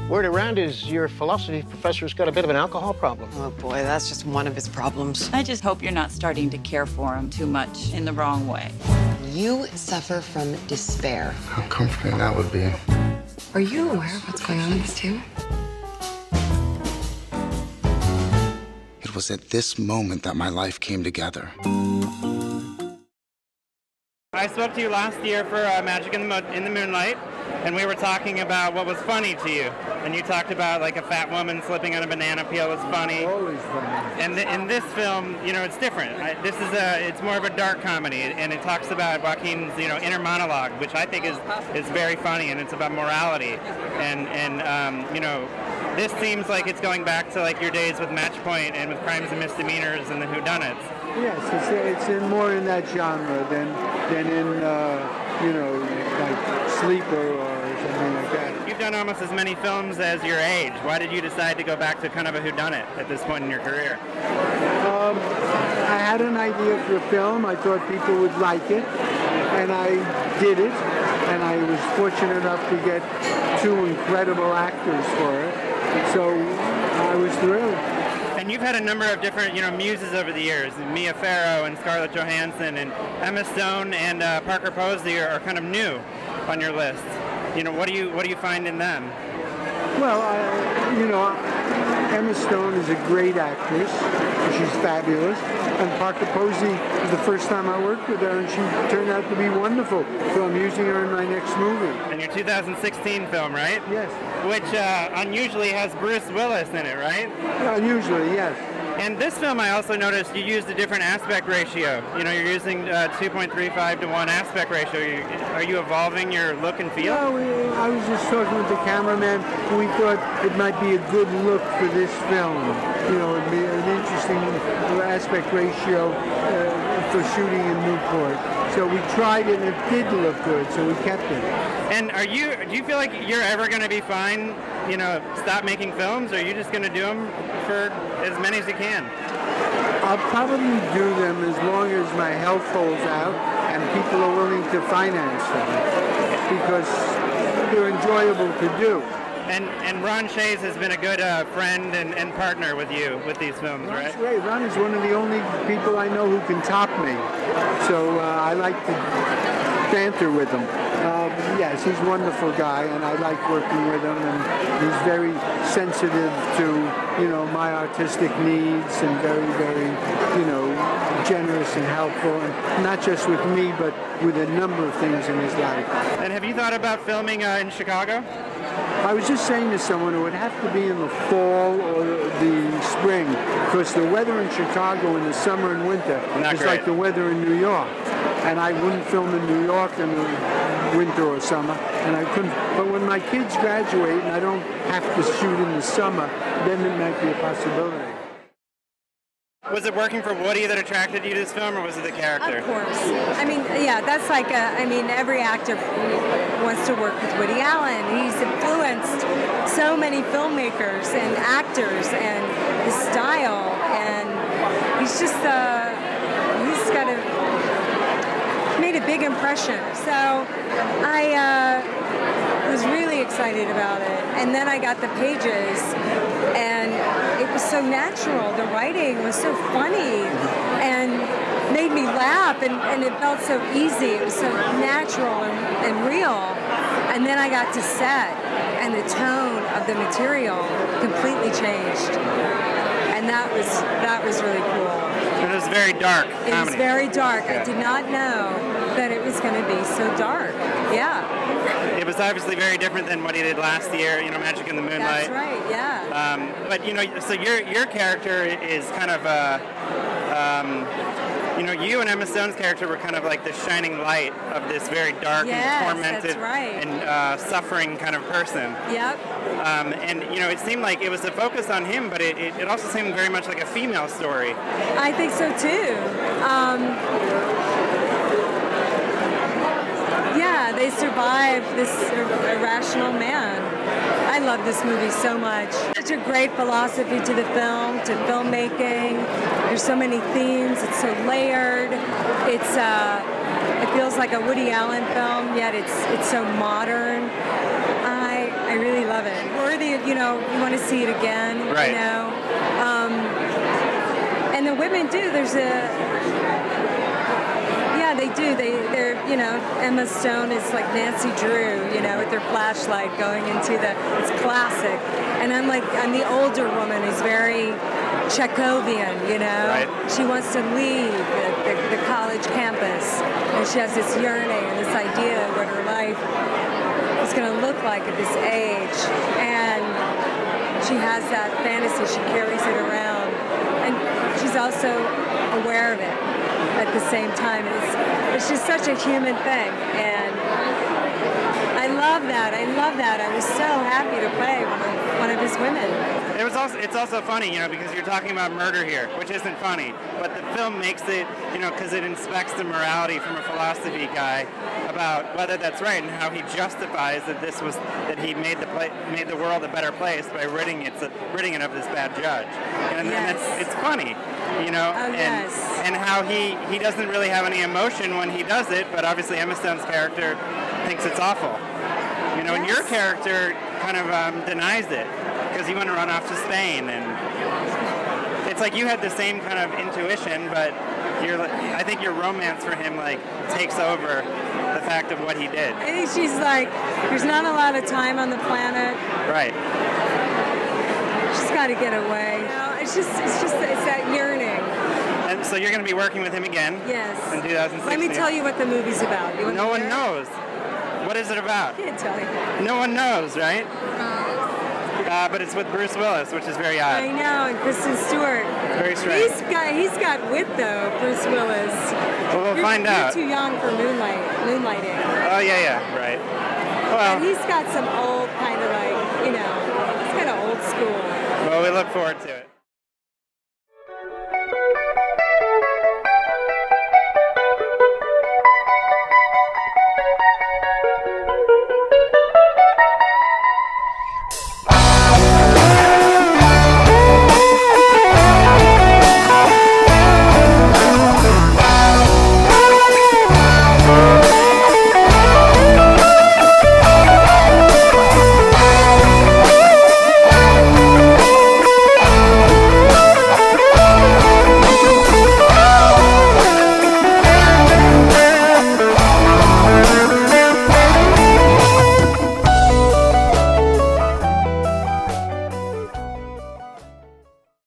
Word around is your philosophy professor's got a bit of an alcohol problem. Oh boy, that's just one of his problems. I just hope you're not starting to care for him too much in the wrong way. You suffer from despair. How comforting that would be. Are you aware of what's going on with this too? It was at this moment that my life came together. I spoke to you last year for Magic in the Moonlight, and we were talking about what was funny to you. And you talked about like a fat woman slipping on a banana peel was funny. Always funny. And in this film, it's different. It's more of a dark comedy, and it talks about Joaquin's, inner monologue, which I think is very funny, and it's about morality. And this seems like it's going back to like your days with Match Point and with Crimes and Misdemeanors and the Whodunits. Yes, it's more in that genre than in like Sleeper or something like that. You've done almost as many films as your age. Why did you decide to go back to kind of a whodunit at this point in your career? I had an idea for a film. I thought people would like it, and I did it. And I was fortunate enough to get two incredible actors for it. So I was thrilled. And you've had a number of different, muses over the years. Mia Farrow and Scarlett Johansson and Emma Stone and Parker Posey are kind of new on your list. What do you find in them? Well, Emma Stone is a great actress. She's fabulous. And Parker Posey is the first time I worked with her, and she turned out to be wonderful. So I'm using her in my next movie. And your 2016 film, right? Yes. Which unusually has Bruce Willis in it, right? Unusually, yes. And this film, I also noticed you used a different aspect ratio. You're using 2.35 to 1 aspect ratio. Are you evolving your look and feel? No, I was just talking with the cameraman. We thought it might be a good look for this film. It'd be an interesting aspect ratio for shooting in Newport. So we tried it, and it did look good, so we kept it. And do you feel like you're ever going to be fine, stop making films, or are you just going to do them for as many as you can? I'll probably do them as long as my health holds out and people are willing to finance them, because they're enjoyable to do. And Ron Shays has been a good friend and partner with you with these films, right? That's great. Ron is one of the only people I know who can top me. So I like to banter with him. Yes, he's a wonderful guy, and I like working with him. And he's very sensitive to, my artistic needs, and very, very, generous and helpful. And not just with me, but with a number of things in his life. And have you thought about filming in Chicago? I was just saying to someone, it would have to be in the fall or the spring, because the weather in Chicago in the summer and winter is like the weather in New York. And I wouldn't film in New York in the winter or summer, and I couldn't. But when my kids graduate and I don't have to shoot in the summer, then it might be a possibility. Was it working for Woody that attracted you to this film, or was it the character? Of course. That's like every actor wants to work with Woody Allen. He's influenced so many filmmakers and actors and his style, and he's just, made a big impression. So I was really excited about it. And then I got the pages, and it was so natural. The writing was so funny and made me laugh, and it felt so easy. It was so natural and real. And then I got to set, and the tone of the material completely changed. And that was really cool. It was very dark comedy. It was very dark. Yeah. I did not know that it was going to be so dark. Yeah. It was obviously very different than what he did last year, Magic in the Moonlight. That's right, yeah. But, so your character is kind of, you and Emma Stone's character were kind of like the shining light of this very dark and tormented and suffering kind of person. Yep. And it seemed like it was a focus on him, but it also seemed very much like a female story. I think so too. They survived this irrational man. I love this movie so much. Such a great philosophy to the film, to filmmaking. There's so many themes. It's so layered. It feels like a Woody Allen film, yet it's so modern. I really love it. Worthy of you want to see it again. Right. You know, and the women do. They do. They're Emma Stone is like Nancy Drew, with their flashlight going into it's classic. And I'm the older woman who's very Chekhovian, Right. She wants to leave the college campus, and she has this yearning and this idea of what her life is going to look like at this age. And she has that fantasy. She carries it around, and she's also aware of it at the same time. It's just such a human thing, and I love that. I was so happy to play one of his women. It's also funny, because you're talking about murder here, which isn't funny, but the film makes it, because it inspects the morality from a philosophy guy about whether that's right, and how he justifies that he made the world a better place by ridding it of this bad judge, and Yes. it's funny, and how he doesn't really have any emotion when he does it, but obviously Emma Stone's character thinks it's awful, and your character kind of denies it because you want to run off to Spain, and it's like you had the same kind of intuition, but I think your romance for him takes over the fact of what he did. I think she's like, there's not a lot of time on the planet. Right. She's got to get away. It's that yearning. And so you're going to be working with him again. Yes. In 2016. Let me tell you what the movie's about. You want No to one hear it? knows. What is it about? I can't tell you. No one knows, right? But it's with Bruce Willis, which is very odd. I know, and Kristen Stewart. Very strange. He's got wit though, Bruce Willis. Well, we'll find out. You're too young for moonlighting. Oh yeah, right. Well, And he's got some old kind of he's kind of old school. well, we look forward to it.